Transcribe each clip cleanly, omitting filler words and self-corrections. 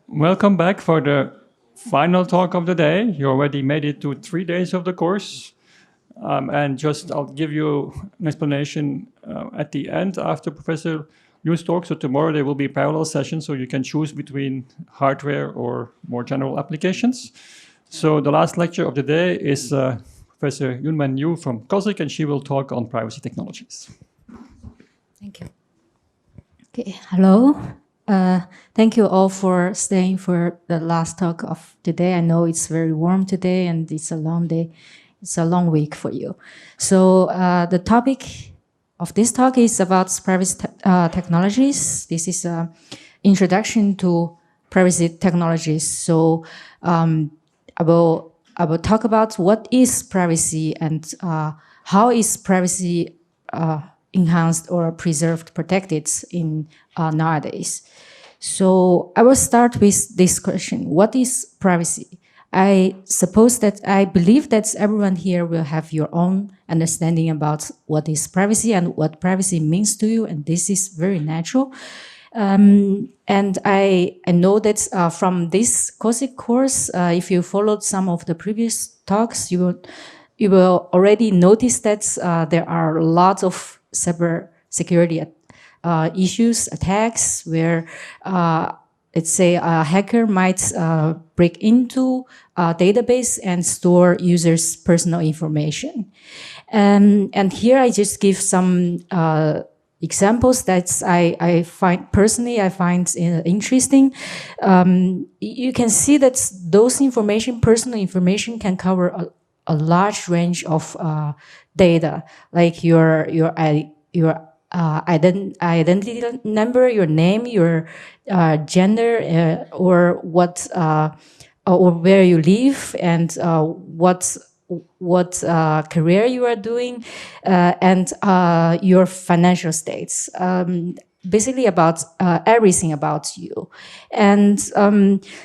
Welcome back for the final talk of the day. You already made it to 3 days of the course. And just I'll give you an explanation at the end after Professor Liu's talk. So tomorrow there will be parallel sessions, so you can choose between hardware or more general applications. So the last lecture of the day is Professor Yunwen Liu from COSIC, and she will talk on privacy technologies. Thank you. Okay, hello. Thank you all for staying for the last talk of today. I know it's very warm today and it's a long day. It's a long week for you. So the topic of this talk is about privacy technologies. This is an introduction to privacy technologies. So I will talk about what is privacy and how is privacy enhanced or preserved, protected in nowadays. So I will start with this question. What is privacy? I believe that everyone here will have your own understanding about what is privacy and what privacy means to you, and this is very natural. And I know that from this COSIC course, if you followed some of the previous talks, you will already notice that there are lots of cybersecurity issues, attacks, where let's say a hacker might break into a database and store users' personal information. And here I just give some examples that I find interesting. You can see that those personal information can cover a large range of data, like your identity number, your name, your gender, or what or where you live, and what career you are doing, and your financial states. Basically about everything about you. And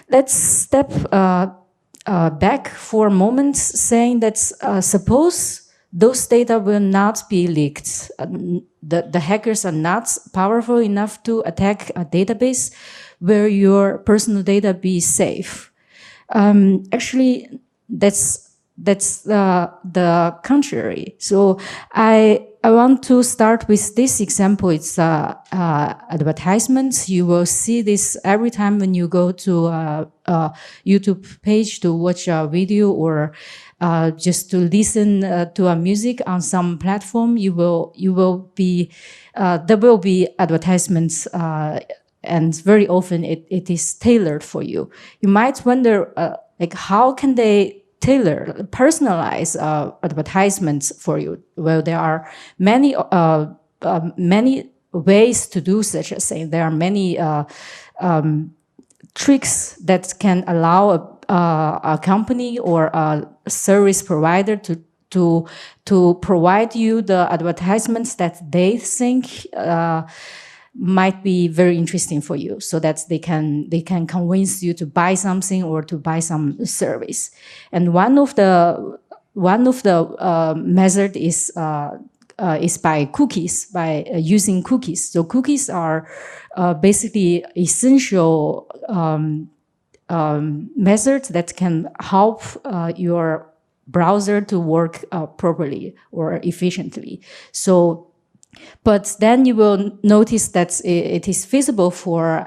let's step back for a moment, saying that suppose those data will not be leaked. The hackers are not powerful enough to attack a database where your personal data be safe. Actually, that's the contrary. So I want to start with this example. It's advertisements. You will see this every time when you go to a YouTube page to watch a video or just to listen to a music on some platform. There will be advertisements, and very often it is tailored for you. You might wonder, like, how can they personalize advertisements for you? Well, there are many ways to do such a thing. There are many tricks that can allow a company or a service provider to provide you the advertisements that they think might be very interesting for you, so that they can convince you to buy something or to buy some service. And one of the method is by cookies, by using cookies. So cookies are basically essential methods that can help your browser to work properly or efficiently. So, but then you will notice that it is feasible for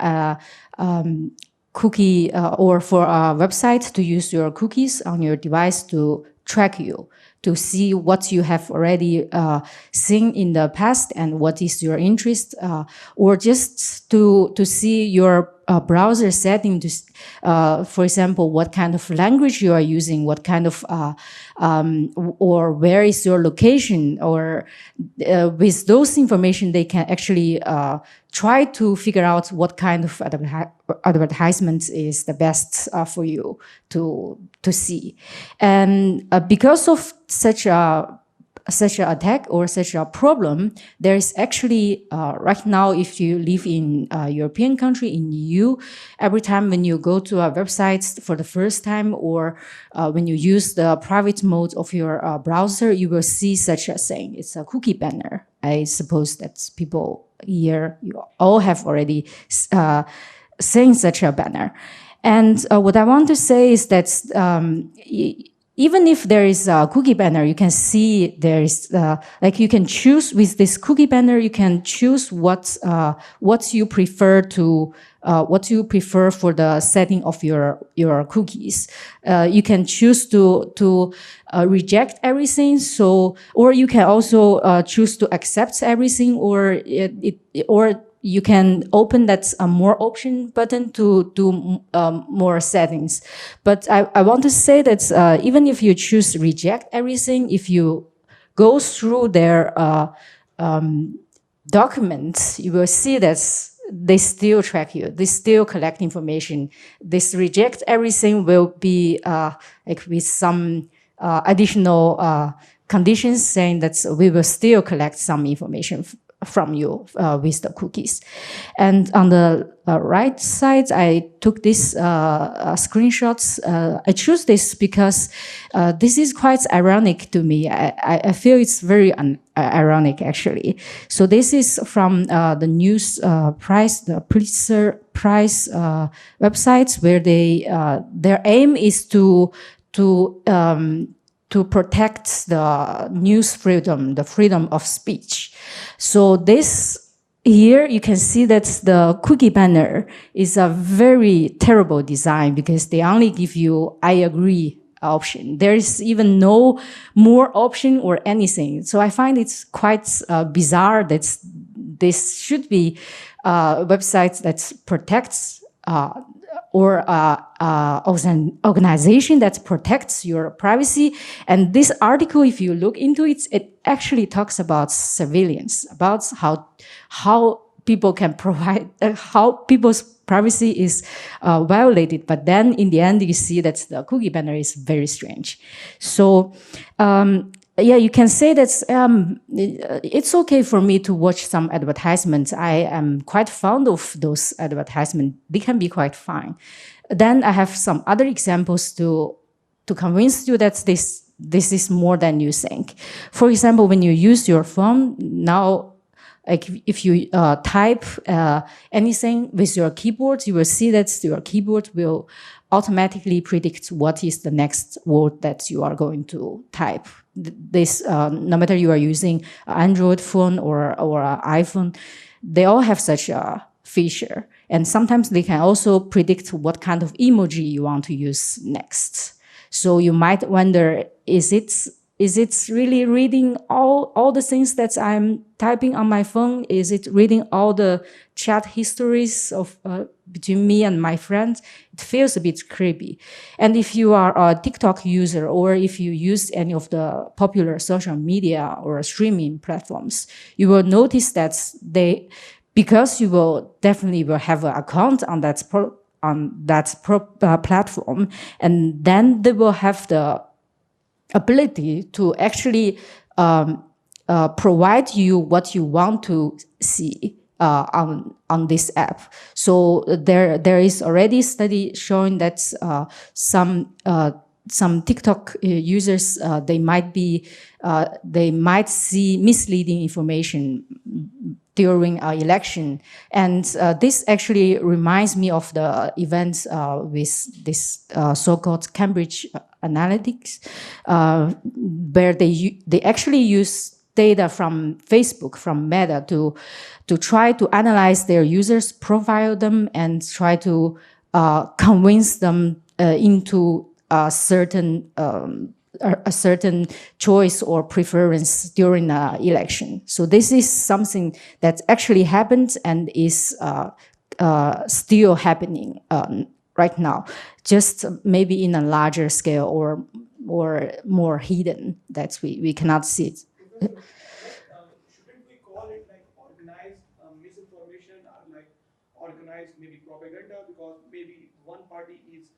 cookie or for a website to use your cookies on your device to track you, to see what you have already seen in the past and what is your interest, or just to see your browser setting, to, for example, what kind of language you are using, what kind of, or where is your location, or with those information, they can actually try to figure out what kind of advertisement is the best for you to see. And because of such an attack or such a problem, there is actually right now, if you live in a European country, in EU, every time when you go to a website for the first time, or when you use the private mode of your browser, you will see such a thing. It's a cookie banner. I suppose that people here, you all have already seen such a banner. And what I want to say is that even if there is a cookie banner, you can see there is like you can choose with this cookie banner. You can choose what you prefer to what you prefer for the setting of your cookies. You can choose to reject everything. So, or you can also choose to accept everything, or or you can open that more option button to do more settings. But I want to say that even if you choose reject everything, if you go through their documents, you will see that they still track you. They still collect information. This reject everything will be like with some additional conditions saying that we will still collect some information from you with the cookies. And on the right side, I took these screenshots. I choose this because this is quite ironic to me. I feel it's very ironic, actually. So this is from the news prize, the Pulitzer Prize websites, where they their aim is to protect the news freedom, the freedom of speech. So this here you can see that the cookie banner is a very terrible design because they only give you "I agree" option. There is even no more option or anything. So I find it's quite bizarre that this should be websites that protects or organization that protects your privacy. And this article, if you look into it, it actually talks about surveillance, about how people can provide, how people's privacy is violated. But then in the end, you see that the cookie banner is very strange. So yeah, you can say that it's okay for me to watch some advertisements. I am quite fond of those advertisements. They can be quite fine. Then I have some other examples to convince you that this is more than you think. For example, when you use your phone now, like if you type anything with your keyboard, you will see that your keyboard will automatically predict what is the next word that you are going to type. This, no matter you are using an Android phone or an iPhone, they all have such a feature. And sometimes they can also predict what kind of emoji you want to use next. So you might wonder, is it really reading all the things that I'm typing on my phone? Is it reading all the chat histories of between me and my friends? It feels a bit creepy. And if you are a TikTok user, or if you use any of the popular social media or streaming platforms, you will notice that because you will definitely have an account on that platform, and then they will have the ability to actually provide you what you want to see on this app. So there is already a study showing that some TikTok users they might see misleading information during an election. And this actually reminds me of the events with this so-called Cambridge Analytics, where they actually use data from Facebook, from Meta, to try to analyze their users, profile them, and try to convince them into a certain choice or preference during an election. So this is something that actually happened and is still happening right now, just maybe in a larger scale or more hidden that we cannot see it. Shouldn't we call it like organized misinformation or like organized maybe propaganda? Because maybe one party is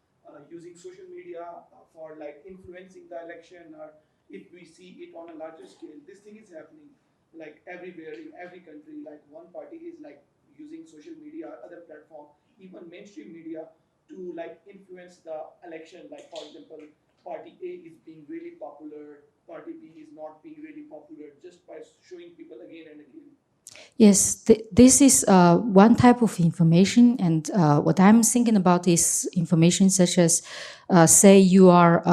using social media for like influencing the election, or if we see it on a larger scale, this thing is happening like everywhere in every country. Like one party is like using social media, other platform, even mainstream media to like influence the election. Like for example, party A is being really popular, party B is not being really popular, just by showing people again and again. Yes, this is one type of information, and what I'm thinking about is information such as, say, you are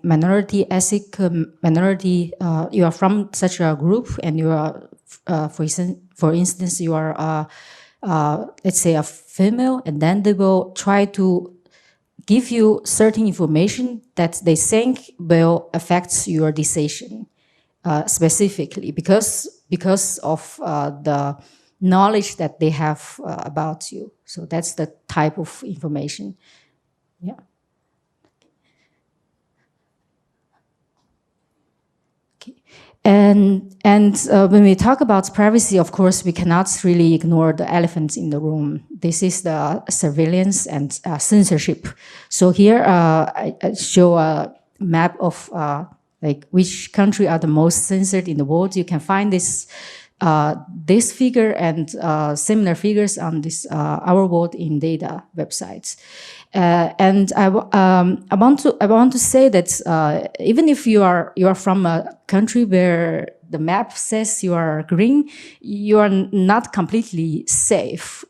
minority ethnic minority. You are from such a group, and you are, for instance, you are, let's say, a female, and then they will try to give you certain information that they think will affect your decision specifically because of the knowledge that they have about you. So that's the type of information. Yeah. Okay. And when we talk about privacy, of course, we cannot really ignore the elephant in the room. This is the surveillance and censorship. So here I show a map of like which country are the most censored in the world. You can find this figure and similar figures on this Our World in Data websites. And I want to say that even if you are from a country where the map says you are green, you are not completely safe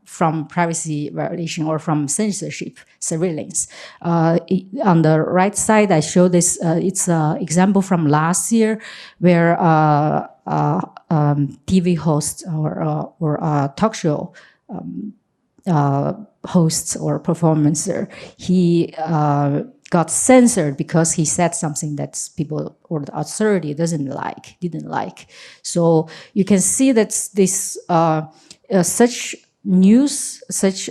from privacy violation or from censorship, surveillance. On the right side, I show this. It's an example from last year where TV host or talk show hosts or performancer, he got censored because he said something that people or the authority didn't like. So you can see that this such news, such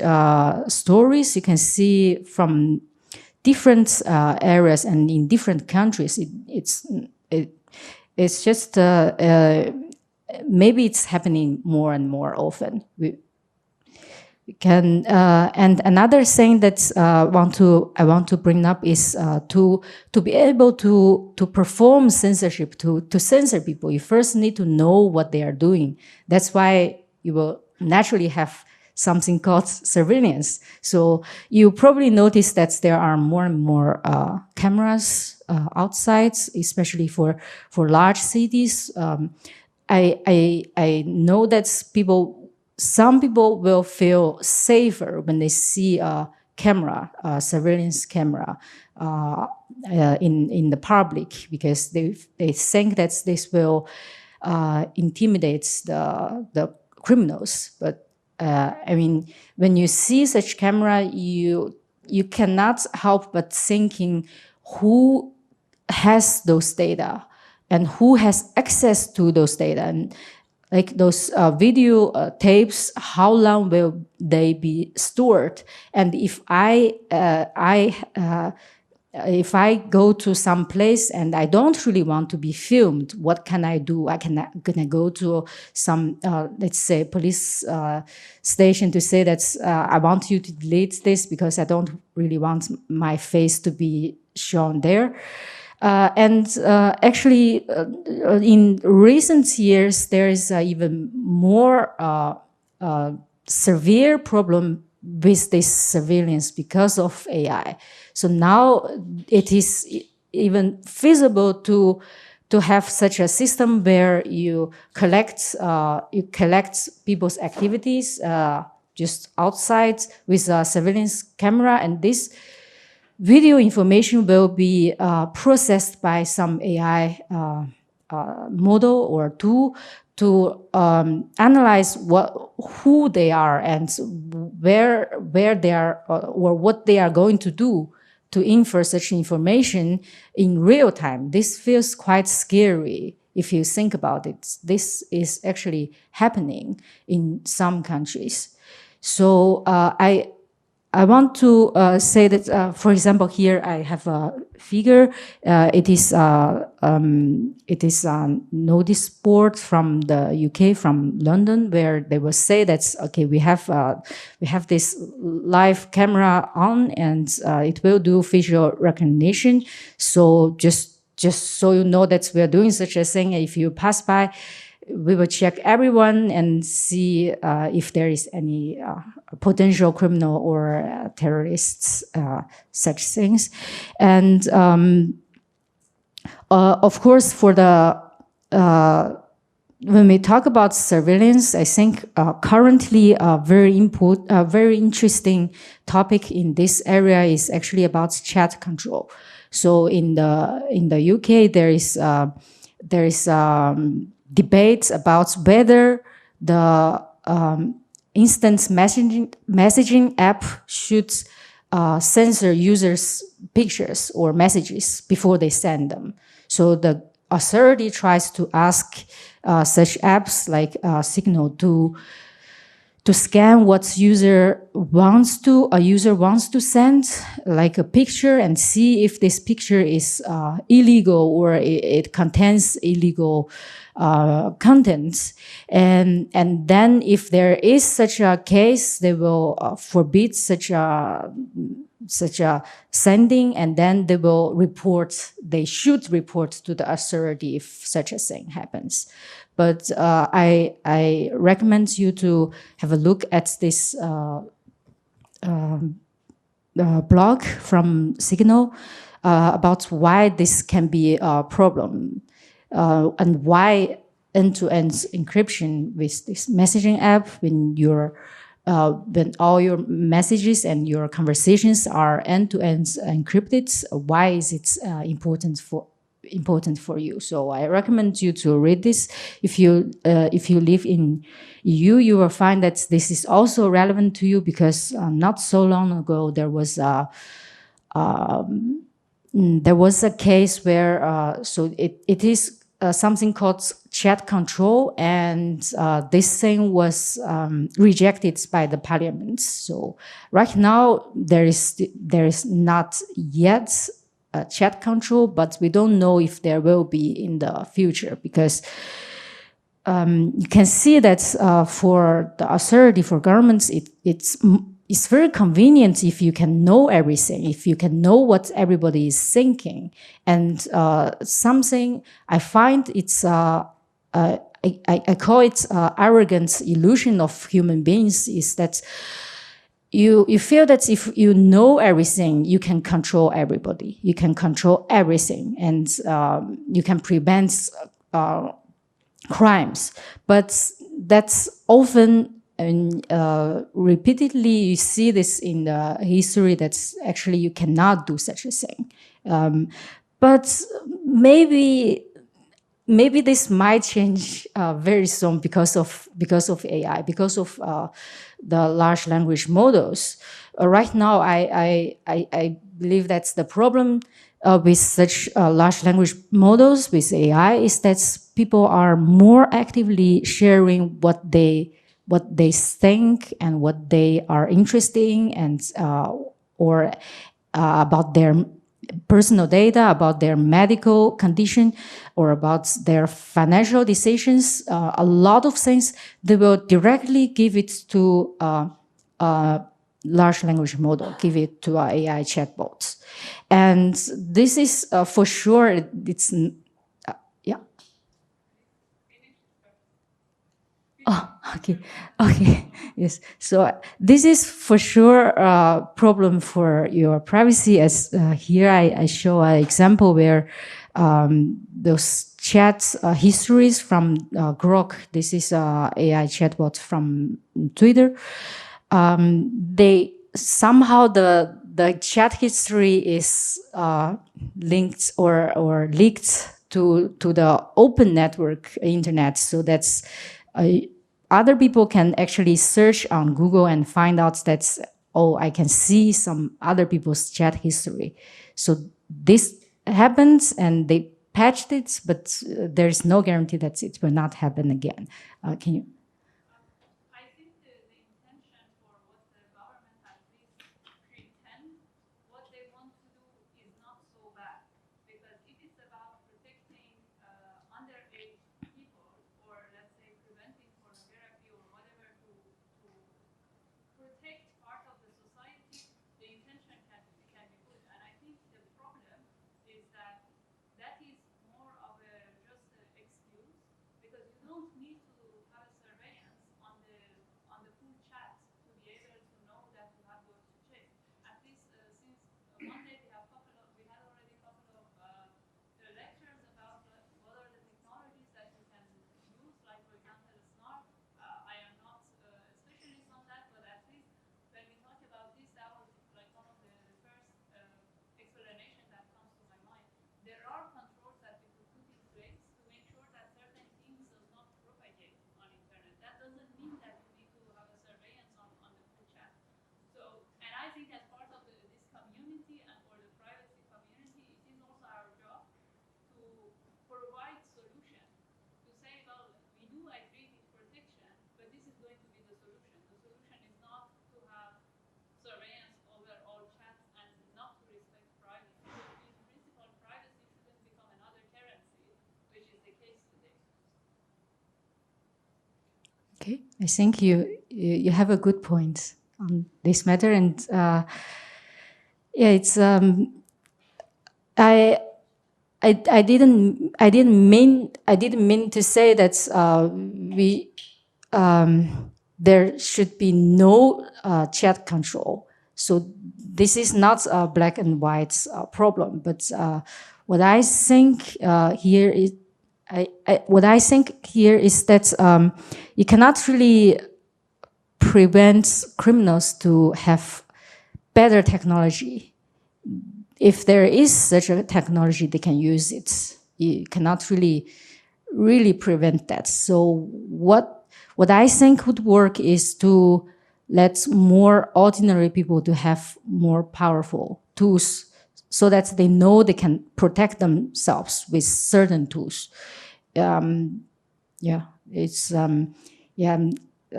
stories, you can see from different areas and in different countries. It's just maybe it's happening more and more often. We can and another thing that I want to bring up is to be able to perform censorship, to censor people, you first need to know what they are doing. That's why you will naturally have something called surveillance. So you probably notice that there are more and more cameras outside, especially for large cities. I know that some people will feel safer when they see a camera, a surveillance camera in the public, because they think that this will intimidate the criminals. But I mean, when you see such camera, you cannot help but thinking who has those data and who has access to those data. And like those video tapes, how long will they be stored? And if if I go to some place and I don't really want to be filmed, what can I do? Gonna go to some, let's say, police station to say that I want you to delete this because I don't really want my face to be shown there. Actually, in recent years, there is even more severe problem with this surveillance because of AI. So now it is even feasible to have such a system where you collect people's activities just outside with a surveillance camera, and this video information will be processed by some AI model or tool to analyze who they are and where they are or what they are going to do to infer such information in real time. This feels quite scary if you think about it. This is actually happening in some countries. So I want to say that, for example, here I have a figure. It is a notice board from the UK, from London, where they will say that, okay, we have this live camera on, and it will do facial recognition. So just so you know that we are doing such a thing. If you pass by, we will check everyone and see if there is any potential criminal or terrorists, such things. And Of course, for the when we talk about surveillance, I think currently a very interesting topic in this area is actually about chat control. So in the UK, there is debates about whether the instant messaging app should censor users' pictures or messages before they send them. So the authority tries to ask such apps like Signal to scan what a user wants to send, like a picture, and see if this picture is illegal or it contains illegal contents. And then if there is such a case, they will forbid such a sending, and then they should report to the authority if such a thing happens. But I recommend you to have a look at this blog from Signal about why this can be a problem and why end-to-end encryption with this messaging app, when all your messages and your conversations are end-to-end encrypted, why is it important for you? So I recommend you to read this. If you live in EU, you will find that this is also relevant to you, because not so long ago there was a case where so it is something called chat control, and this thing was rejected by the parliament. So right now there is not yet chat control, but we don't know if there will be in the future, because you can see that for the authority, for governments, it's very convenient if you can know everything, if you can know what everybody is thinking. And something I find it's I call it arrogant illusion of human beings, is that you feel that if you know everything, you can control everybody, you can control everything, and you can prevent crimes. But that's often, and repeatedly you see this in the history, that's actually you cannot do such a thing. But maybe this might change very soon because of AI, because of the large language models. Right now, I believe that's the problem with such large language models with AI, is that people are more actively sharing what they think and what they are interested in, and or about their personal data, about their medical condition, or about their financial decisions. A lot of things they will directly give it to large language model, give it to our AI chatbots. And this is for sure, it's, yeah. Oh, okay, yes. So this is for sure a problem for your privacy, as here I show an example where those chat histories from Grok, this is AI chatbot from Twitter, they somehow the chat history is linked or leaked to the open network internet, so that's other people can actually search on Google and find out that, oh, I can see some other people's chat history. So this happens and they patched it, but there's no guarantee that it will not happen again. Can you? I think the intention for what the government at least pretend what they want to do is not so bad. Because if it's about protecting underage people, or let's say preventing pornography or whatever to protect part of the society, the intention can be good. And I think the problem is that that is more of a just an excuse, because you don't need to have a Okay, I think you have a good point on this matter, and yeah, it's I didn't mean to say that we there should be no chat control. So this is not a black and white problem, but what I think here is what I think here is that you cannot really prevent criminals to have better technology. If there is such a technology, they can use it. You cannot really prevent that. So what I think would work is to let more ordinary people to have more powerful tools so that they know they can protect themselves with certain tools. Yeah, it's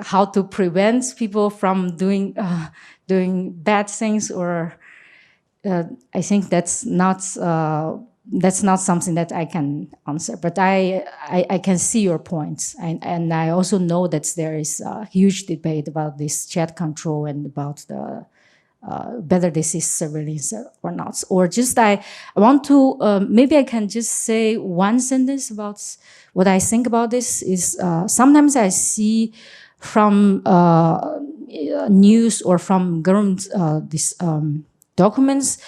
how to prevent people from doing bad things, or I think that's not something that I can answer. But I can see your points, and I also know that there is a huge debate about this chat control and about the whether this is surveillance or not. Or just I want to maybe I can just say one sentence about what I think about this. Is sometimes I see from news or from government this documents,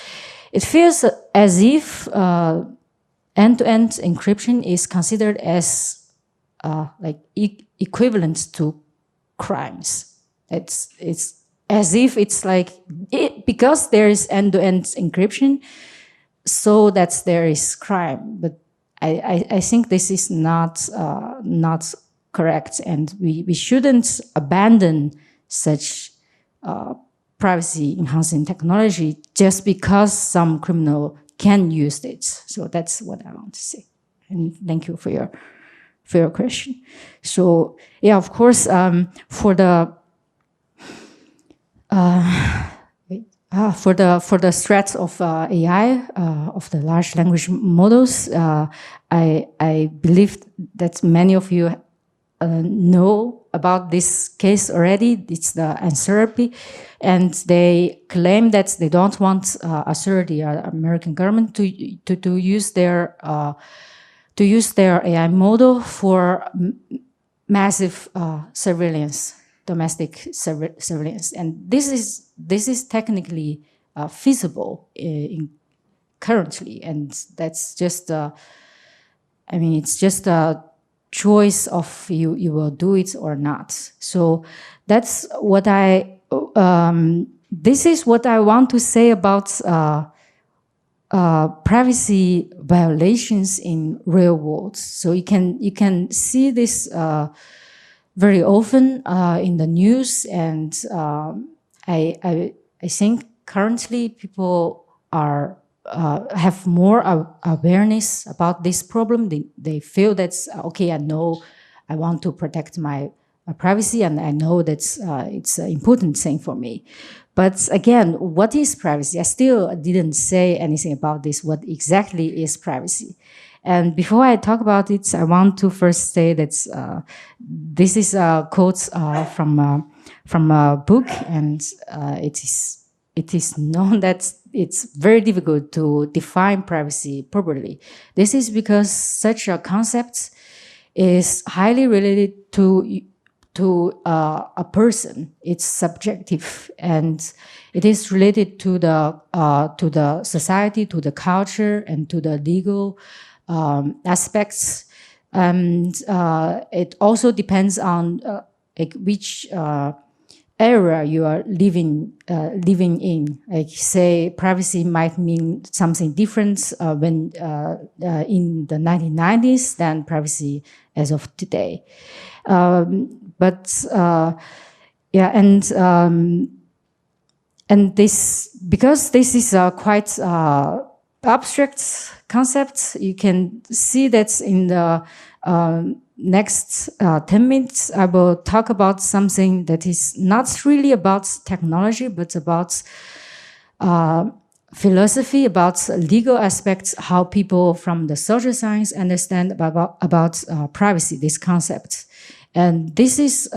it feels as if end-to-end encryption is considered as like equivalent to crimes. It's as if it's like because there is end-to-end encryption, so that there is crime. But I think this is not correct, and we shouldn't abandon such privacy enhancing technology just because some criminal can use it. So that's what I want to say. And thank you for your question. So yeah, of course, for the threats of AI, of the large language models, I believe that many of you know about this case already. It's the Anthropy, and they claim that they don't want Authority or American government to use their AI model for massive surveillance, domestic surveillance, and this is technically feasible currently, and that's just I mean, it's just a choice of you will do it or not. So that's what this is what I want to say about privacy violations in real world. So you can see this very often in the news, and I think currently people are have more awareness about this problem. They feel that's okay. I know I want to protect my privacy, and I know that it's an important thing for me. But again, what is privacy? I still didn't say anything about this. What exactly is privacy? And before I talk about it, I want to first say that this is a quote from a book, and it is known that it's very difficult to define privacy properly. This is because such a concept is highly related to a person. It's subjective, and it is related to the society, to the culture, and to the legal aspects. And it also depends on like which area you are living in. Like, say, privacy might mean something different when in the 1990s than privacy as of today. Yeah, and this, because this is a quite abstract concept, you can see that in the next 10 minutes, I will talk about something that is not really about technology, but about philosophy, about legal aspects, how people from the social science understand about privacy, this concept. And this is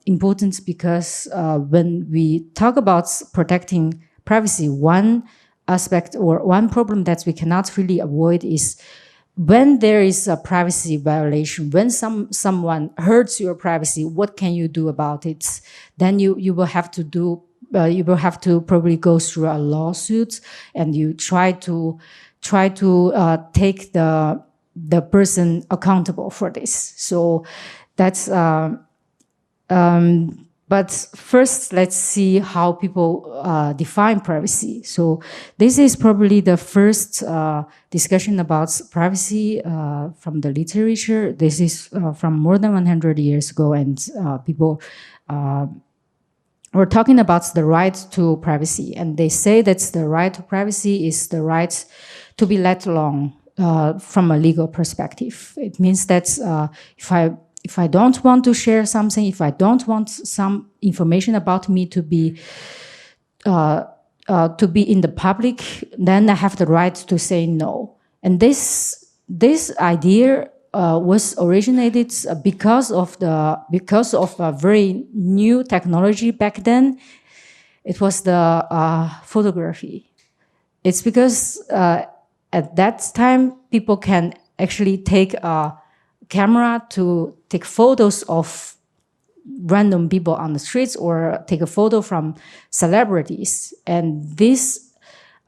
important because when we talk about protecting privacy, one aspect or one problem that we cannot really avoid is when there is a privacy violation, when someone hurts your privacy, what can you do about it? Then you will have to do, you will have to probably go through a lawsuit, and you try to take the person accountable for this. So that's, but first, let's see how people define privacy. So this is probably the first discussion about privacy from the literature. This is from more than 100 years ago, and people were talking about the right to privacy. And they say that the right to privacy is the right to be let alone from a legal perspective. It means that if I don't want to share something, if I don't want some information about me to be in the public, then I have the right to say no. And this idea was originated because of a very new technology back then. It was the photography. It's because at that time people can actually take a camera to take photos of random people on the streets or take a photo from celebrities. And this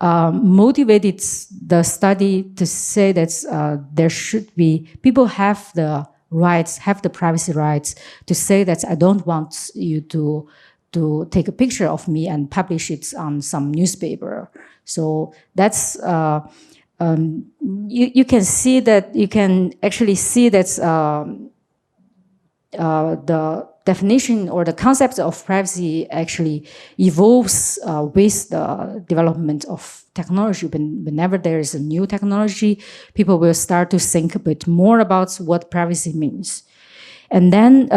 motivated the study to say that there should be, people have the rights, have the privacy rights to say that I don't want you to take a picture of me and publish it on some newspaper. So that's, you can see that, you can actually see that the definition or the concept of privacy actually evolves with the development of technology. Whenever there is a new technology, people will start to think a bit more about what privacy means. And then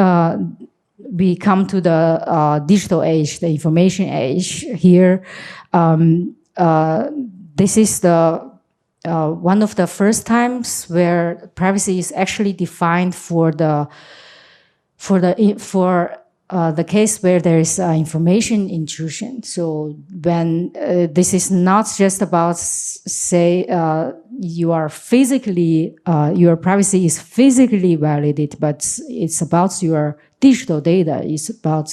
we come to the digital age, the information age. Here, this is the one of the first times where privacy is actually defined for the case where there is information intrusion. So when this is not just about, say, you are physically, your privacy is physically violated, but it's about your digital data. It's about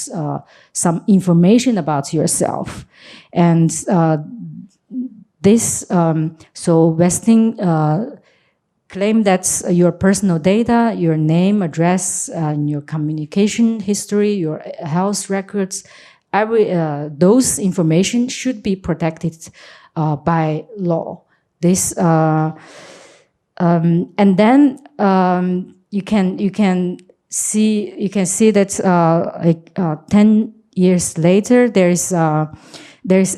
some information about yourself. And this, so Westing claim that your personal data, your name, address, your communication history, your health records, those information should be protected by law. This, and then you can see that 10 years later there is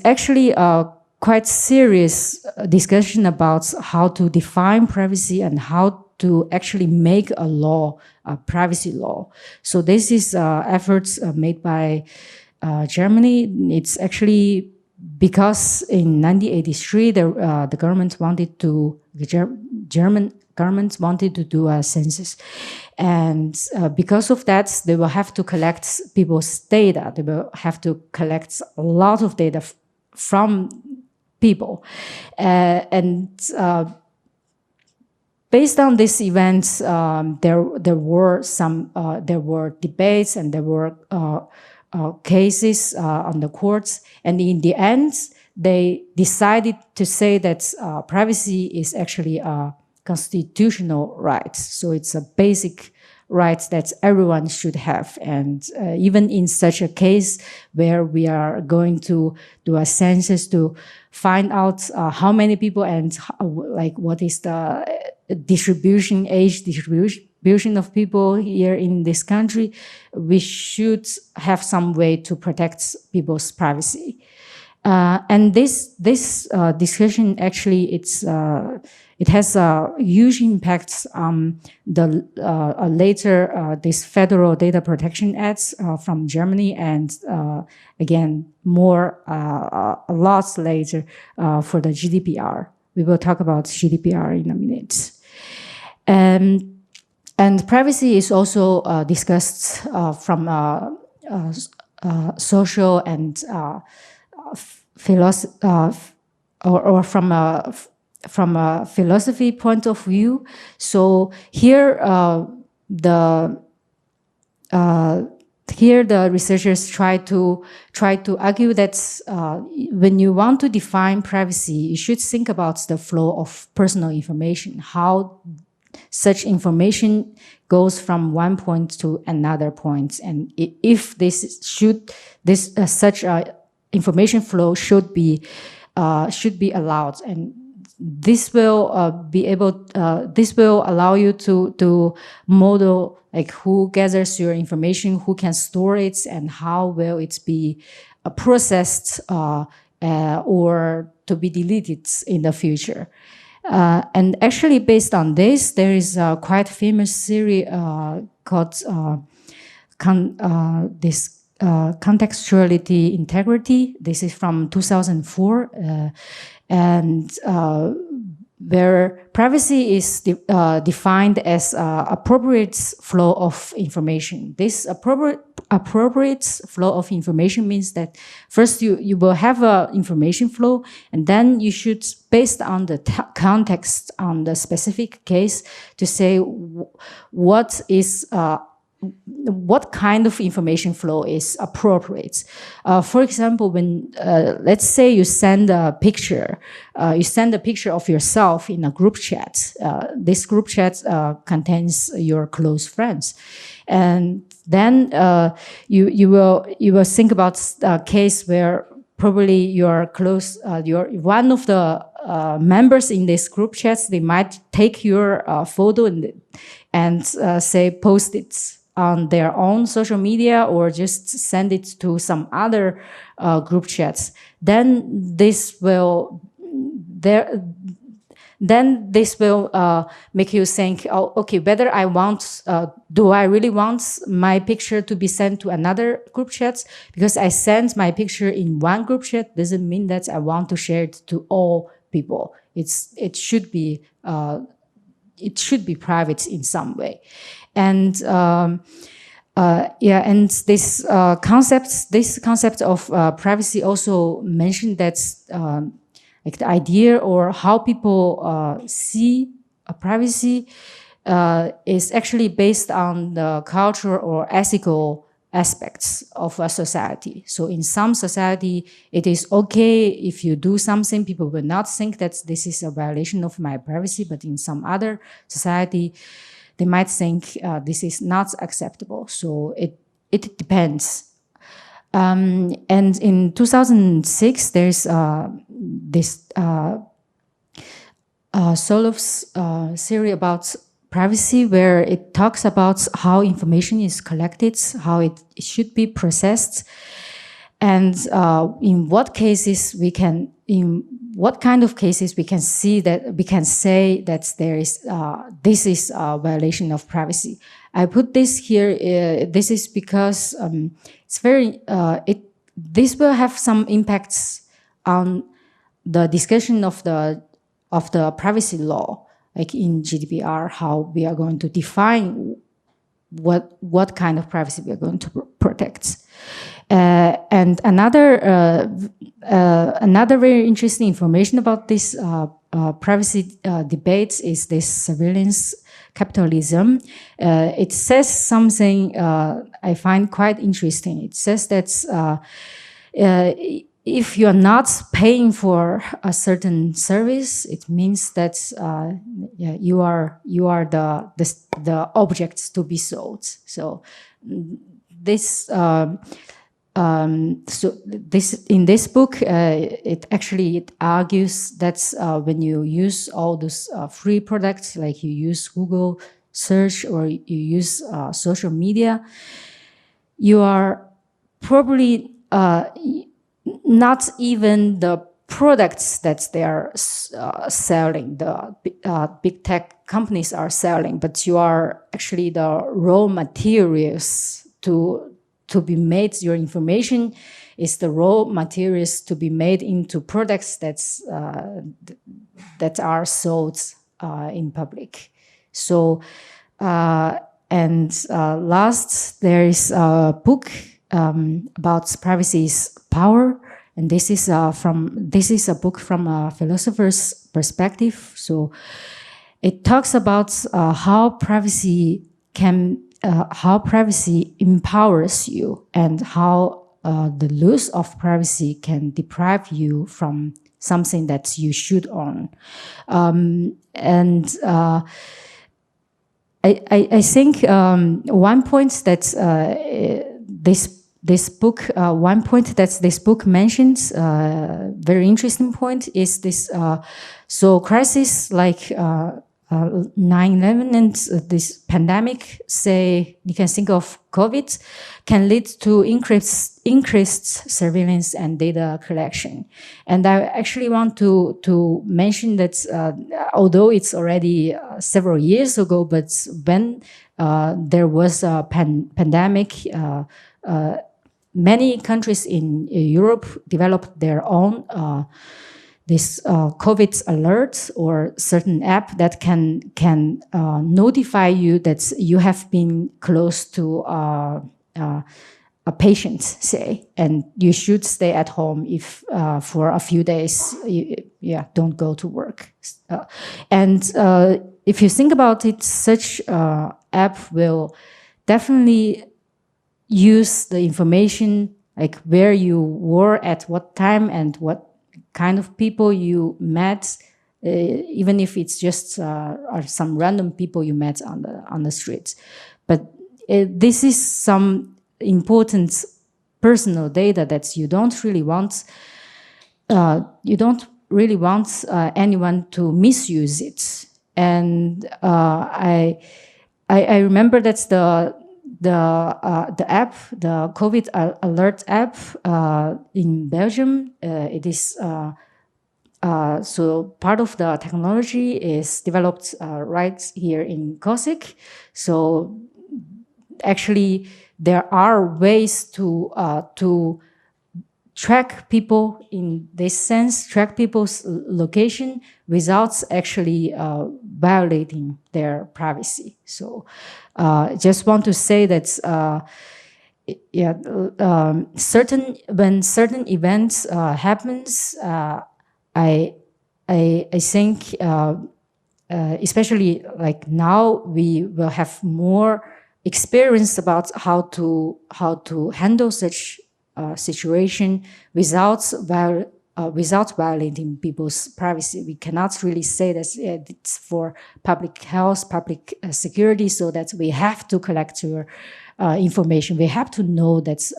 actually a quite serious discussion about how to define privacy and how to actually make a law, a privacy law. So this is efforts made by Germany. It's actually because in 1983 the government wanted to, the German government wanted to do a census, and because of that they will have to collect people's data. They will have to collect a lot of data from people, and based on this event, there were debates and there were cases on the courts, and in the end, they decided to say that privacy is actually a constitutional right. So it's a basic right that everyone should have. And even in such a case where we are going to do a census to find out how many people and like what is the age distribution of people here in this country, we should have some way to protect people's privacy. And this discussion actually, it has a huge impact on the later this Federal Data Protection Act from Germany, and again more a lot later for the GDPR. We will talk about GDPR in a minute. And privacy is also discussed from social and or from a philosophy point of view. So here the researchers try to argue that when you want to define privacy, you should think about the flow of personal information, how such information goes from one point to another point, and if such information flow should be allowed, and this will this will allow you to model like who gathers your information, who can store it, and how will it be processed or to be deleted in the future. And actually, based on this, there is a quite famous theory called contextuality integrity. This is from 2004, and where privacy is defined as appropriate flow of information. This appropriate flow of information means that first you will have a information flow, and then you should, based on the context on the specific case, to say what kind of information flow is appropriate. For example, when let's say you send a picture of yourself in a group chat. This group chat contains your close friends, and then you will think about a case where probably your one of the members in this group chats, they might take your photo and say post it on their own social media or just send it to some other group chats. Then this will make you think, oh, okay, whether do I really want my picture to be sent to another group chat? Because I sent my picture in one group chat doesn't mean that I want to share it to all people. It should be private in some way. And and this concept of privacy also mentioned that like the idea or how people see privacy is actually based on the cultural or ethical aspects of a society. So in some society, it is okay if you do something, people will not think that this is a violation of my privacy, but in some other society, they might think this is not acceptable. So it depends. And in 2006, there's this Solov's theory about privacy, where it talks about how information is collected, how it should be processed, and in what kind of cases we can say that there is this is a violation of privacy. I put this here. This is because it's very. This will have some impacts on the discussion of the privacy law, like in GDPR, how we are going to define what kind of privacy we are going to protect. And another very interesting information about this privacy debates is this surveillance capitalism. It says something I find quite interesting. It says that if you are not paying for a certain service, it means that you are the objects to be sold. So this. In this book, it argues that when you use all those free products, like you use Google search or you use social media, you are probably not even the products that they are selling, the big tech companies are selling, but you are actually the raw materials to be made. Your information is the raw materials to be made into products that are sold in public. So Last, there is a book about privacy's power, and this is a book from a philosopher's perspective. So it talks about how privacy empowers you, and how the loss of privacy can deprive you from something that you should own. I think one point that this book mentions, very interesting point, is this. So crisis like 9/11 and this pandemic, say you can think of COVID, can lead to increased surveillance and data collection. And I actually want to mention that although it's already several years ago, but when there was a pandemic, many countries in Europe developed their own this COVID alert or certain app that can notify you that you have been close to a patient, say, and you should stay at home if for a few days. Don't go to work. If you think about it, such app will definitely use the information, like where you were at what time and what kind of people you met, even if it's just or some random people you met on the streets. But this is some important personal data that you don't really want. You don't really want anyone to misuse it. And I remember that the app, the COVID alert app in Belgium, it is so part of the technology is developed right here in COSIC. So actually, there are ways to track people in this sense, track people's location without actually violating their privacy. So just want to say that when certain events happens, I think especially like now we will have more experience about how to handle such situation without violating people's privacy. We cannot really say that it's for public health, public security, so that we have to collect your information. We have to know that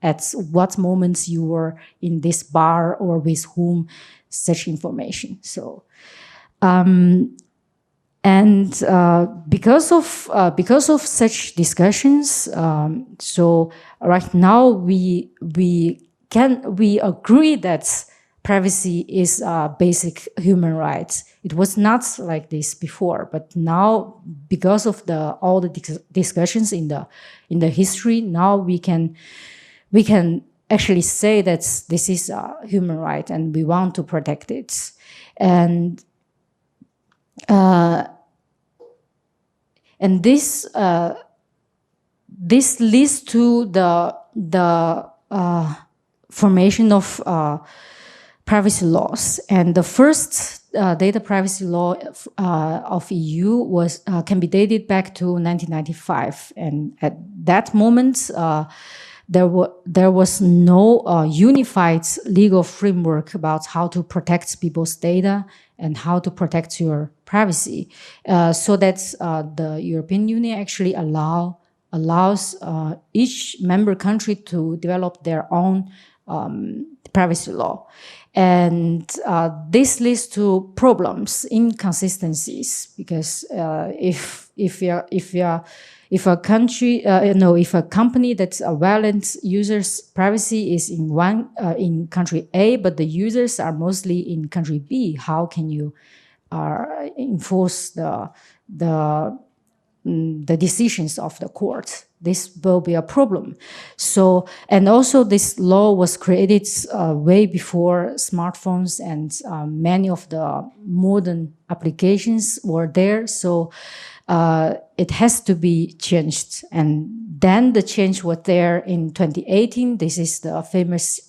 at what moments you were in this bar or with whom such information. So, because of such discussions, so right now we agree that privacy is a basic human right. It was not like this before, but now because of all the discussions in the history, now we can actually say that this is a human right and we want to protect it. And this leads to the formation of privacy laws. And the first data privacy law of EU can be dated back to 1995. And at that moment, there was no unified legal framework about how to protect people's data and how to protect your privacy, so that the European Union actually allows each member country to develop their own privacy law. And this leads to problems, inconsistencies, because if a company that violates users' privacy is in country A, but the users are mostly in country B, how can you enforce the decisions of the court? This will be a problem. So, and also this law was created way before smartphones and many of the modern applications were there. So it has to be changed. And then the change was there in 2018. This is the famous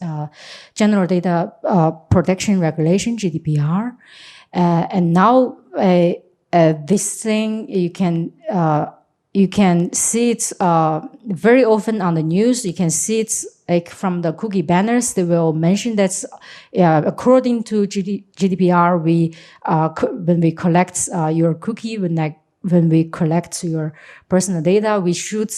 General Data Protection Regulation, GDPR. And now this thing, you can see it very often on the news. You can see it like from the cookie banners. They will mention that according to GDPR, when we collect your cookie, when we collect your personal data, we should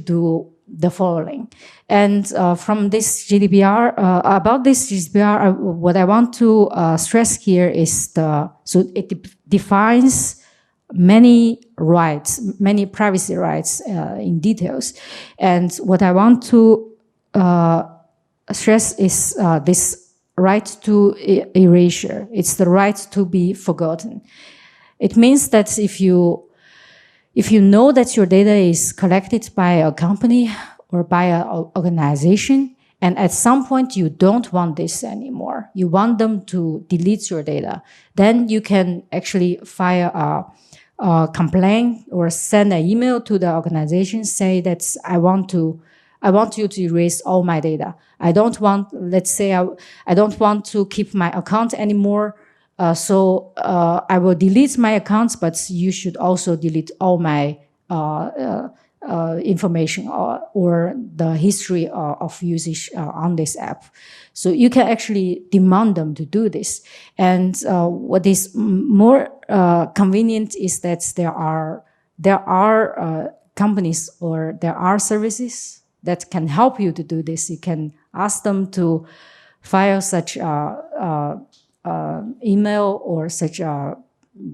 do the following. And from this GDPR, about this GDPR, what I want to stress here is so it defines many rights, many privacy rights in details. And what I want to stress is this right to erasure. It's the right to be forgotten. It means that if you know that your data is collected by a company or by an organization, and at some point you don't want this anymore, you want them to delete your data, then you can actually file a complaint or send an email to the organization, say that I want you to erase all my data. I don't want, let's say, I don't want to keep my account anymore. So I will delete my accounts, but you should also delete all my information or the history of usage on this app. So you can actually demand them to do this. And what is more convenient is that there are companies or there are services that can help you to do this. You can ask them to file such email or such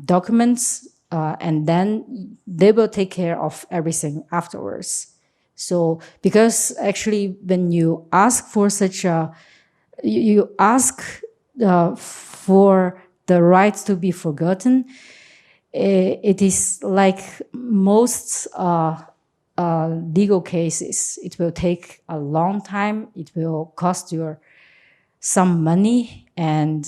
documents, and then they will take care of everything afterwards. So because actually when you ask for such you ask for the right to be forgotten, it is like most legal cases. It will take a long time. It will cost you some money, and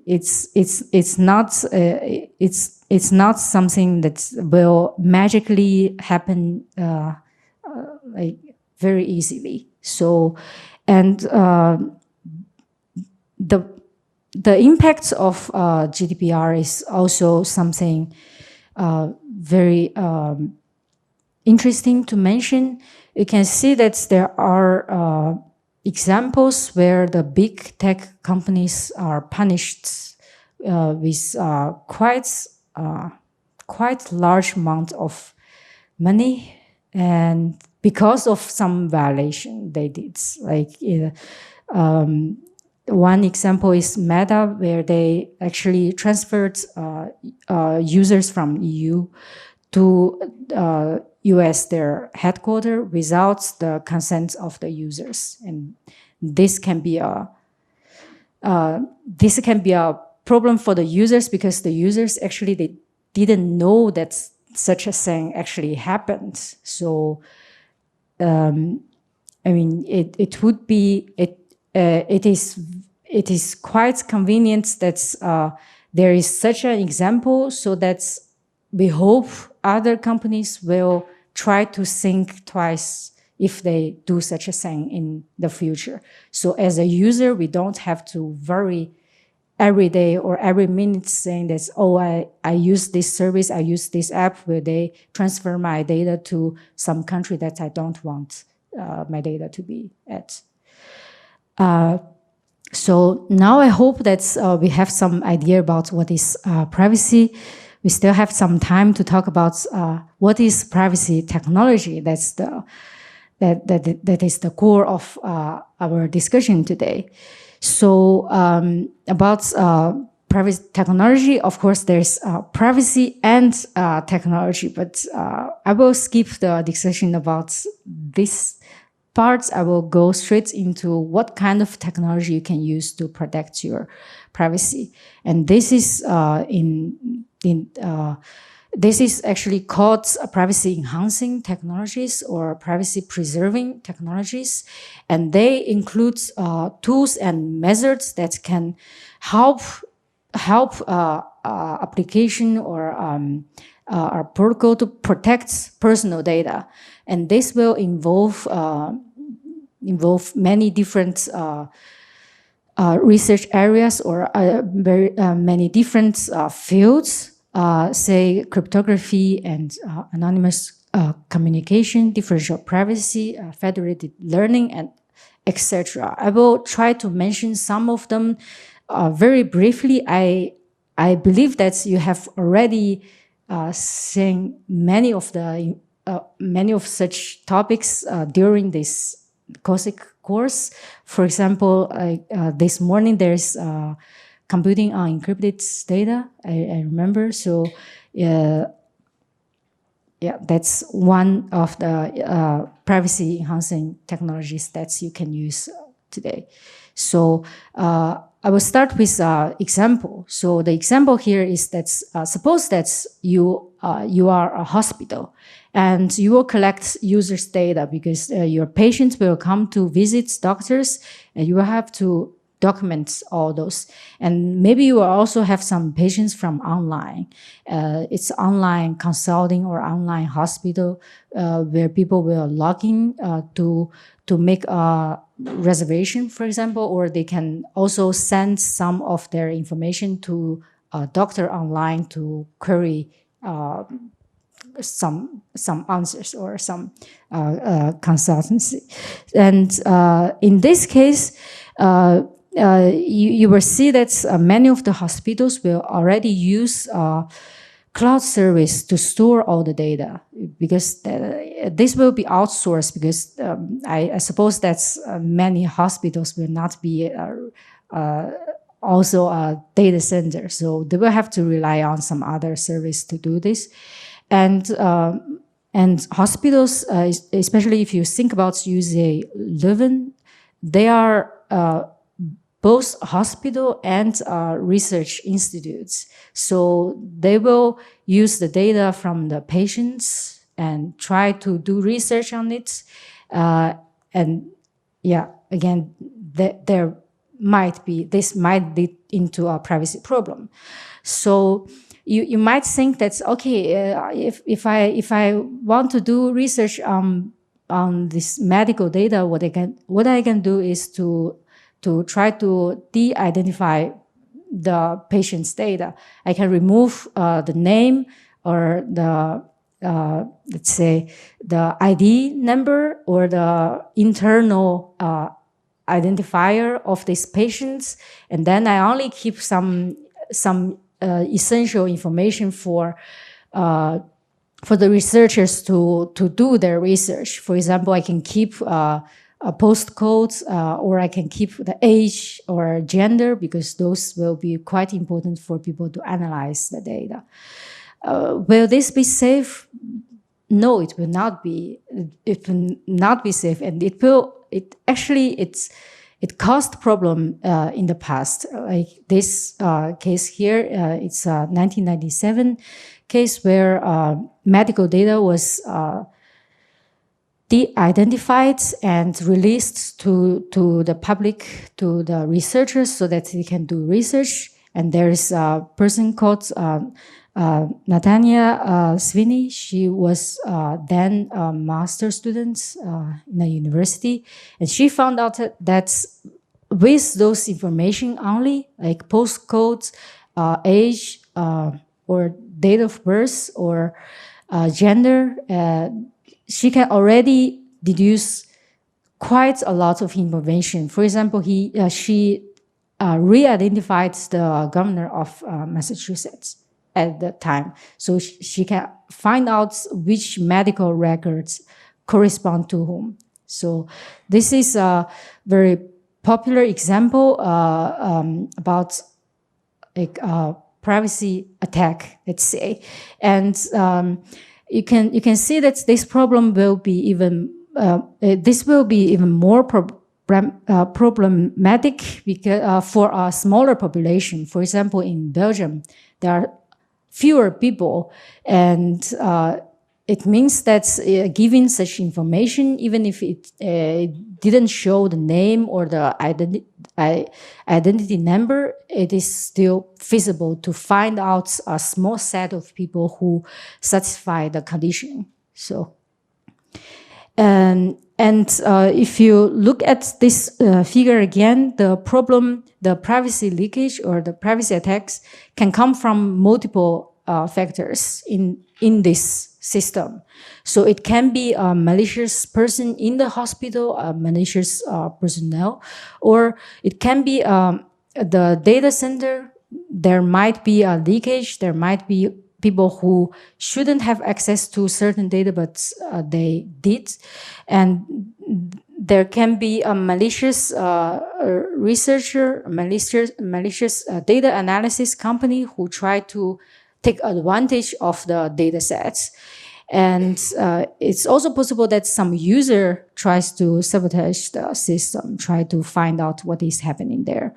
it's not something that will magically happen like very easily. So, and the impact of GDPR is also something very interesting to mention. You can see that there are examples where the big tech companies are punished with quite large amount of money, and because of some violation they did. Like one example is Meta, where they actually transferred users from EU to US, their headquarters, without the consent of the users, and this can be a problem for the users, because the users actually they didn't know that such a thing actually happened. So, I mean, it is quite convenient that there is such an example, so that we hope other companies will try to think twice if they do such a thing in the future. So as a user, we don't have to worry every day or every minute saying that, oh, I use this service, I use this app, where they transfer my data to some country that I don't want my data to be at. So now I hope that we have some idea about what is privacy. We still have some time to talk about what is privacy technology. That is the core of our discussion today. So about privacy technology, of course, there's privacy and technology, but I will skip the discussion about this part. I will go straight into what kind of technology you can use to protect your privacy. And this is this is actually called privacy enhancing technologies or privacy preserving technologies. And they include tools and methods that can help help application or a protocol to protect personal data, and this will involve many different research areas or very many different fields, say cryptography and anonymous communication, differential privacy, federated learning, and etc. I will try to mention some of them very briefly. I believe that you have already seen many of such topics during this COSIC course. For example, this morning there's computing on encrypted data. I remember. So, yeah, that's one of the privacy enhancing technologies that you can use today. So I will start with example. So the example here is that suppose that you are a hospital and you will collect users' data because your patients will come to visit doctors, and you will have to document all those. And maybe you will also have some patients from online. It's online consulting or online hospital where people will log in to make a reservation, for example, or they can also send some of their information to a doctor online to query some answers or some consultancy. And in this case, you will see that many of the hospitals will already use cloud service to store all the data, because this will be outsourced, because I suppose that many hospitals will not be also a data center. So they will have to rely on some other service to do this. And hospitals, especially if you think about KU Leuven, they are both hospital and research institutes. So they will use the data from the patients and try to do research on it. And yeah, again, this might lead into a privacy problem. So you might think that's okay. If I want to do research on this medical data, what I can do is to try to de-identify the patient's data. I can remove the name or the let's say the ID number or the internal identifier of these patients, and then I only keep some essential information for the researchers to do their research. For example, I can keep postcodes, or I can keep the age or gender, because those will be quite important for people to analyze the data. Will this be safe? No, it will not be. It will not be safe, and it caused problem in the past. Like this case here, it's a 1997 case where medical data was de-identified and released to the public, to the researchers, so that they can do research. And there is a person called Natania Svini. She was then a master student in a university, and she found out that with those information only, like postcodes, age, or date of birth, or gender, she can already deduce quite a lot of information. For example, she re-identified the governor of Massachusetts at the time. So she can find out which medical records correspond to whom. So this is a very popular example about like privacy attack, let's say. And you can see that this problem will be even more problematic because for a smaller population. For example, in Belgium, there are fewer people, and it means that giving such information, even if it didn't show the name or the identity number, it is still feasible to find out a small set of people who satisfy the condition. So, and if you look at this figure again, the problem, the privacy leakage or the privacy attacks can come from multiple factors in this system. So it can be a malicious person in the hospital, a malicious personnel, or it can be the data center. There might be a leakage. There might be people who shouldn't have access to certain data, but they did. And there can be a malicious researcher, malicious data analysis company who try to take advantage of the data sets. And it's also possible that some user tries to sabotage the system, try to find out what is happening there.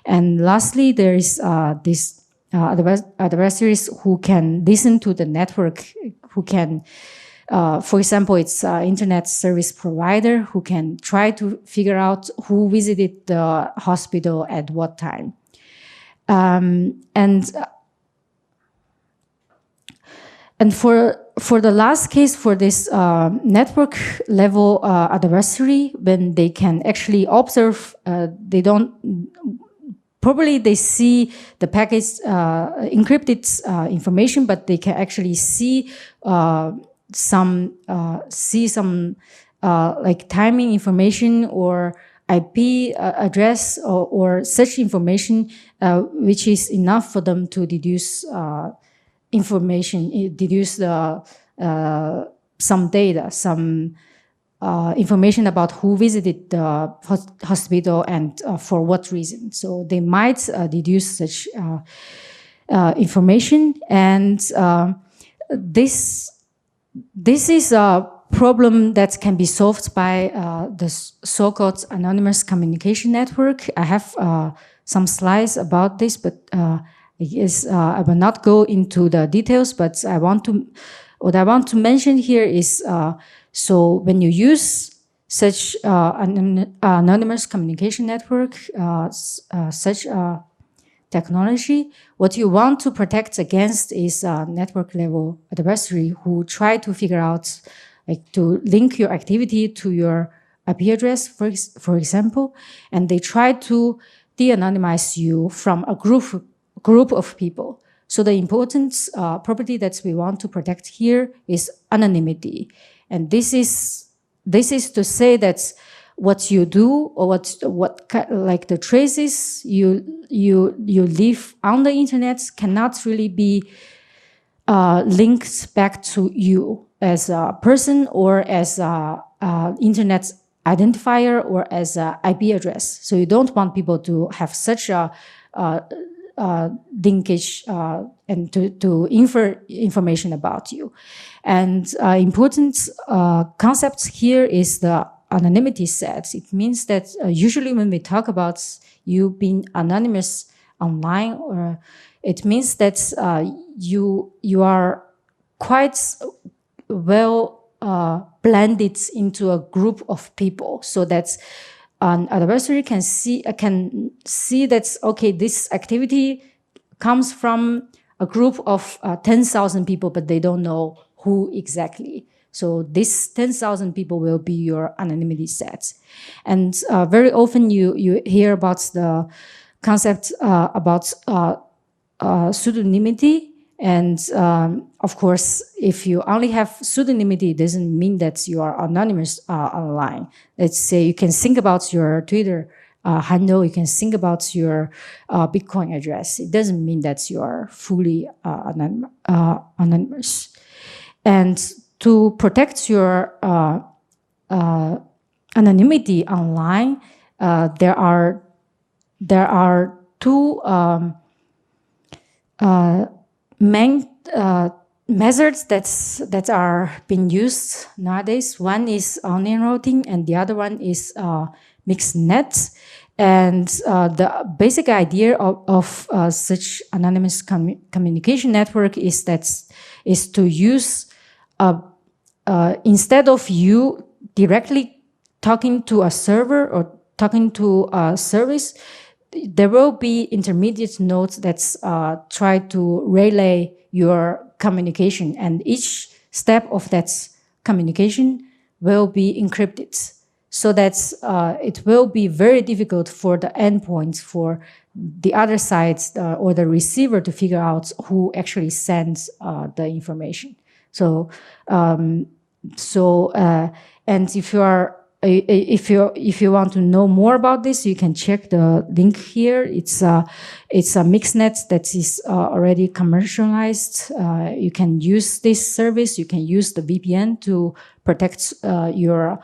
And lastly, there is these adversaries who can listen to the network, who can, for example, it's internet service provider who can try to figure out who visited the hospital at what time. And for the last case, for this network level adversary, when they can actually observe, they see the package encrypted information, but they can actually see some like timing information or IP address or such information, which is enough for them to deduce information, deduce some data, some information about who visited the hospital and for what reason. So they might deduce such information, and this is a problem that can be solved by the so-called anonymous communication network. I have some slides about this, but I will not go into the details, but what I want to mention here is, so when you use such an anonymous communication network, such technology, what you want to protect against is a network level adversary who try to figure out, like, to link your activity to your IP address, for example, and they try to de-anonymize you from a group of people. So the important property that we want to protect here is anonymity. And this is to say that what you do or what like the traces you leave on the internet cannot really be linked back to you as a person or as a internet identifier or as a IP address. So you don't want people to have such a linkage and to infer information about you. And important concept here is the anonymity set. It means that usually when we talk about you being anonymous online, or it means that you are quite well blended into a group of people, so that an adversary can see that, okay, this activity comes from a group of 10,000 people, but they don't know who exactly. So this 10,000 people will be your anonymity set. And very often you hear about the concept about pseudonymity. And of course, if you only have pseudonymity, it doesn't mean that you are anonymous online. Let's say you can think about your Twitter handle, you can think about your Bitcoin address. It doesn't mean that you are fully anonymous. And to protect your anonymity online, there are two main methods that are being used nowadays. One is onion routing, and the other one is mixed net. And the basic idea of such anonymous communication network is to use a instead of you directly talking to a server or talking to a service, there will be intermediate nodes that try to relay your communication, and each step of that communication will be encrypted, so that it will be very difficult for the endpoints, for the other side or the receiver to figure out who actually sends the information. So, and if you are if you want to know more about this, you can check the link here. It's a mixnet that is already commercialized. You can use this service. You can use the VPN to protect your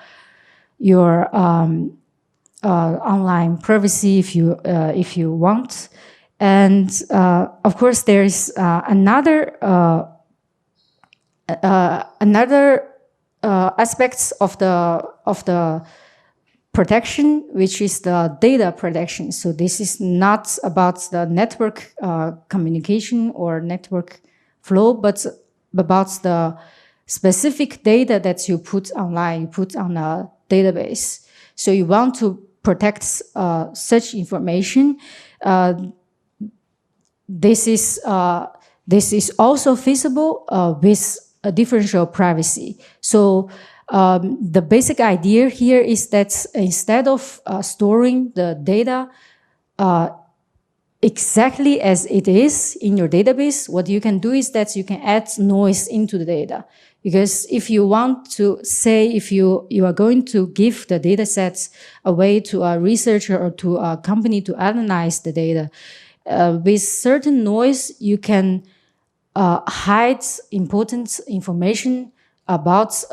online privacy if you want. And of course, there is another aspects of the protection, which is the data protection. So this is not about the network communication or network flow, but about the specific data that you put online, you put on a database. So you want to protect such information. This is also feasible with a differential privacy. So the basic idea here is that instead of storing the data exactly as it is in your database, what you can do is that you can add noise into the data. Because if you want to say, if you are going to give the data sets away to a researcher or to a company to analyze the data, with certain noise, you can hide important information about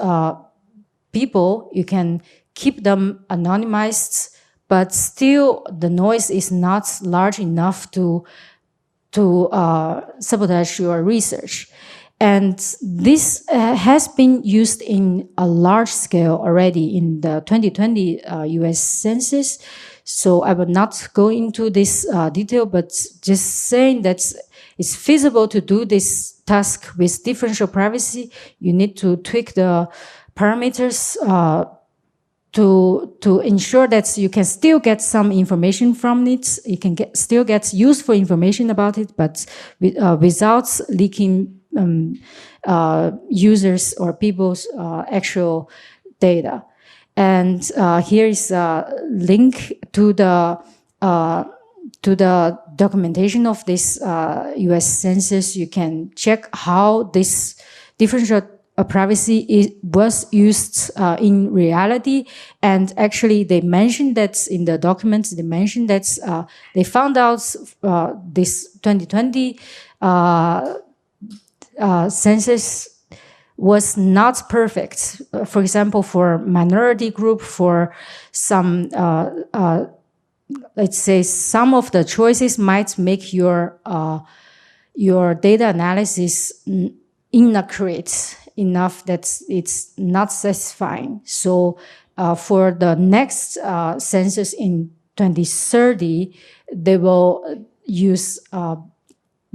people. You can keep them anonymized, but still the noise is not large enough to sabotage your research. And this has been used in a large scale already in the 2020 US Census. So I will not go into this detail, but just saying that it's feasible to do this task with differential privacy. You need to tweak the parameters to ensure that you can still get some information from it. You can still get useful information about it, but without leaking users or people's actual data. And here is a link to the documentation of this US Census. You can check how this differential privacy was used in reality. And actually, they mentioned that in the documents, they mentioned that they found out this 2020 census was not perfect. For example, for minority group, for some, let's say, some of the choices might make your data analysis inaccurate enough that it's not satisfying. So for the next census in 2030, they will use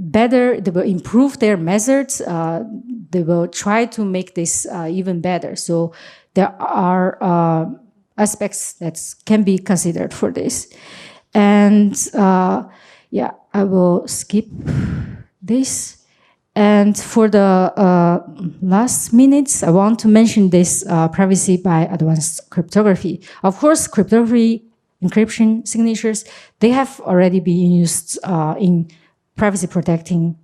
better, they will improve their methods, they will try to make this even better. So there are aspects that can be considered for this. And yeah, I will skip this. And for the last minutes, I want to mention this privacy by advanced cryptography. Of course, cryptography, encryption, signatures, they have already been used in privacy protecting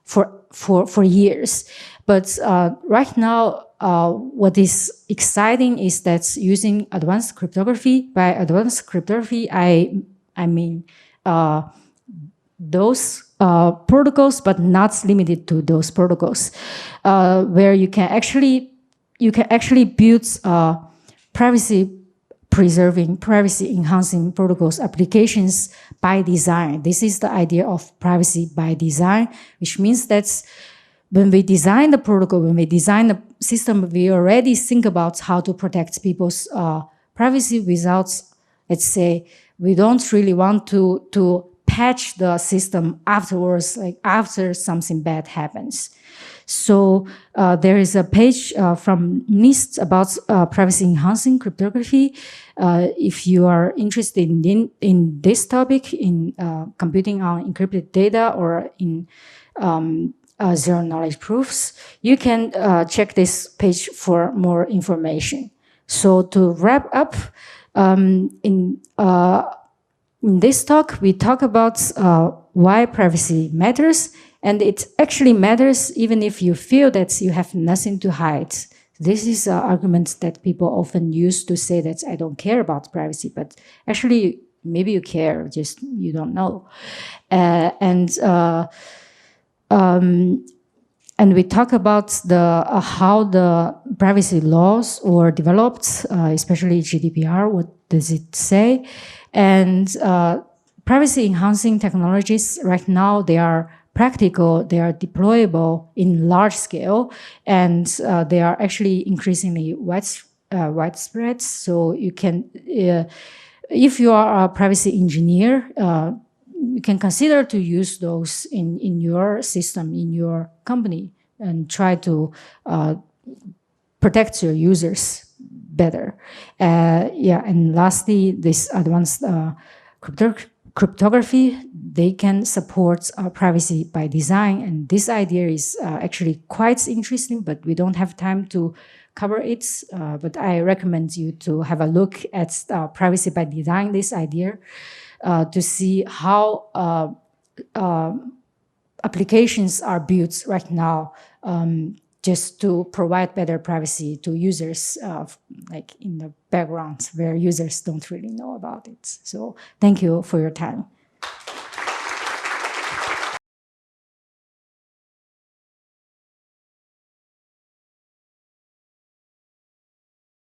for years. But right now, what is exciting is that using advanced cryptography, by advanced cryptography, I mean those protocols, but not limited to those protocols, where you can actually build privacy preserving, privacy enhancing protocols applications by design. This is the idea of privacy by design, which means that when we design the protocol, when we design the system, we already think about how to protect people's privacy without, let's say, we don't really want to patch the system afterwards, like after something bad happens. So there is a page from NIST about privacy enhancing cryptography. If you are interested in this topic, in computing on encrypted data or in zero knowledge proofs, you can check this page for more information. So to wrap up, in this talk, we talk about why privacy matters, and it actually matters even if you feel that you have nothing to hide. This is an argument that people often use to say that I don't care about privacy, but actually maybe you care, just you don't know. And we talk about the how the privacy laws were developed, especially GDPR. What does it say? And privacy enhancing technologies right now, they are practical, they are deployable in large scale, and they are actually increasingly widespread. So you can, if you are a privacy engineer, you can consider to use those in your system, in your company, and try to protect your users better. And lastly, this advanced cryptography, they can support privacy by design. And this idea is actually quite interesting, but we don't have time to cover it. But I recommend you to have a look at privacy by design, this idea, to see how applications are built right now just to provide better privacy to users, like in the background where users don't really know about it. So thank you for your time.